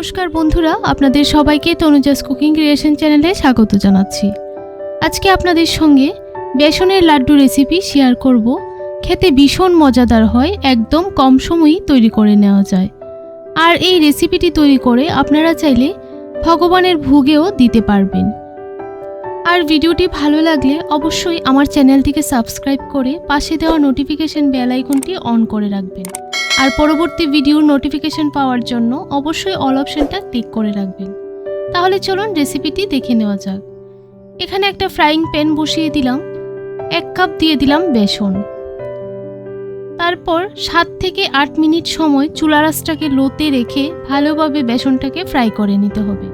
নমস্কার বন্ধুরা, আপনাদের সবাইকে তনুজাস কুকিং ক্রিয়েশন চ্যানেলে স্বাগত জানাচ্ছি। আজকে আপনাদের সঙ্গে বেসনের লাড্ডু রেসিপি শেয়ার করব। খেতে ভীষণ মজাদার হয়, একদম কম সময়ই তৈরি করে নেওয়া যায়। আর এই রেসিপিটি তৈরি করে আপনারা চাইলে ভগবানের ভোগেও দিতে পারবেন। আর ভিডিওটি ভালো লাগলে অবশ্যই আমার চ্যানেলটিকে সাবস্ক্রাইব করে পাশে দেওয়া নোটিফিকেশন বেল আইকনটি অন করে রাখবেন। আর পরবর্তী ভিডিওর নোটিফিকেশন পাওয়ার জন্য অবশ্যই অল অপশনটা ক্লিক করে রাখবেন। তাহলে চলুন রেসিপিটি দেখে নেওয়া যাক। এখানে একটা ফ্রাইং প্যান বসিয়ে দিলাম, 1 কাপ দিয়ে দিলাম বেসন। তারপর 7 থেকে 8 মিনিট সময় চুলার আঁচটাকে লোতে রেখে ভালোভাবে বেসনটাকে ফ্রাই করে নিতে হবে।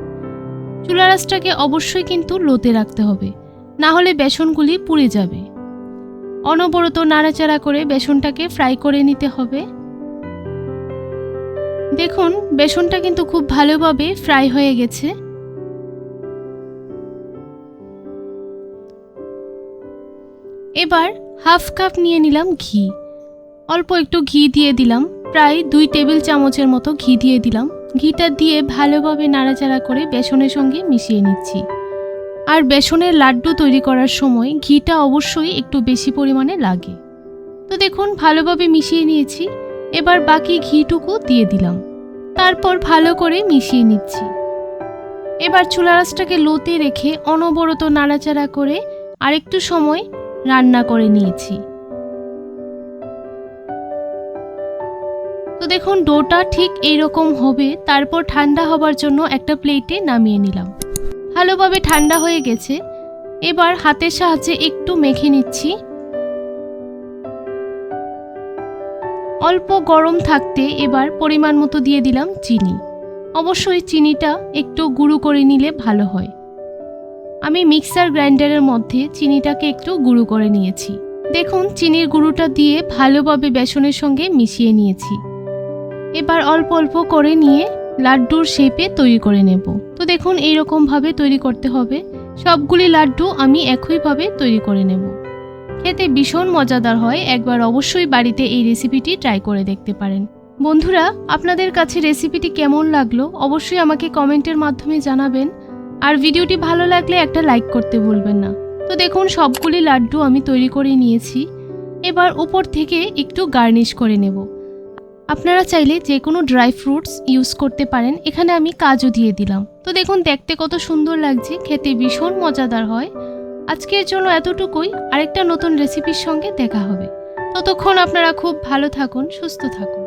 চুলার আঁচটাকে অবশ্যই কিন্তু লোতে রাখতে হবে, না হলে বেসনগুলি পুড়ে যাবে। অনবরত নাড়াচাড়া করে বেসনটাকে ফ্রাই করে নিতে হবে। দেখুন বেসনটা কিন্তু খুব ভালোভাবে ফ্রাই হয়ে গেছে। এবার হাফ কাপ নিয়ে নিলাম ঘি, অল্প একটু ঘি দিয়ে দিলাম, প্রায় 2 টেবিল চামচের মতো ঘি দিয়ে দিলাম। ঘিটা দিয়ে ভালোভাবে নাড়াচাড়া করে বেসনের সঙ্গে মিশিয়ে নিচ্ছি। আর বেসনের লাড্ডু তৈরি করার সময় ঘিটা অবশ্যই একটু বেশি পরিমাণে লাগে। তো দেখুন ভালোভাবে মিশিয়ে নিয়েছি। এবার বাকি ঘিটুকু দিয়ে দিলাম, তারপর ভালো করে মিশিয়ে নিচ্ছি। এবার চুলার আঁচটাকে লোতে রেখে অনবরত নাড়াচাড়া করে আরেকটু সময় রান্না করে নিয়েছি। তো দেখুন ডোটা ঠিক এইরকম হবে। তারপর ঠান্ডা হবার জন্য একটা প্লেটে নামিয়ে নিলাম। ভালোভাবে ঠান্ডা হয়ে গেছে। এবার হাতের সাহায্যে একটু মেখে নিচ্ছি। অল্প গরম থাকতে এবার পরিমাণ মতো দিয়ে দিলাম চিনি। অবশ্যই চিনিটা একটু গুঁড়ো করে নিলে ভালো হয়। আমি মিক্সার গ্রাইন্ডারের মধ্যে চিনিটাকে একটু গুঁড়ো করে নিয়েছি। দেখুন চিনির গুঁড়োটা দিয়ে ভালোভাবে বেসনের সঙ্গে মিশিয়ে নিয়েছি। এবার অল্প অল্প করে নিয়ে লাড্ডুর শেপে তৈরি করে নেব। তো দেখুন এইরকমভাবে তৈরি করতে হবে। সবগুলি লাড্ডু আমি একইভাবে তৈরি করে নেব। খেতে ভীষণ মজাদার হয়, একবার অবশ্যই বাড়িতে এই রেসিপিটি ট্রাই করে দেখতে পারেন। বন্ধুরা, আপনাদের কাছে রেসিপিটি কেমন লাগলো অবশ্যই আমাকে কমেন্টের মাধ্যমে জানাবেন। আর ভিডিওটি ভালো লাগলে একটা লাইক করতে ভুলবেন না। তো দেখুন সবগুলি লাড্ডু আমি তৈরি করে নিয়েছি। এবার উপর থেকে একটু গার্নিশ করে নেব। আপনারা চাইলে যে কোনো ড্রাই ফ্রুটস ইউজ করতে পারেন। এখানে আমি কাজু দিয়ে দিলাম। তো দেখুন দেখতে কত সুন্দর লাগছে, খেতে ভীষণ মজাদার হয়। আজকের জন্য এতটুকুই। আরেকটা নতুন রেসিপির সঙ্গে দেখা হবে। ততক্ষণ আপনারা খুব ভালো থাকুন, সুস্থ থাকুন।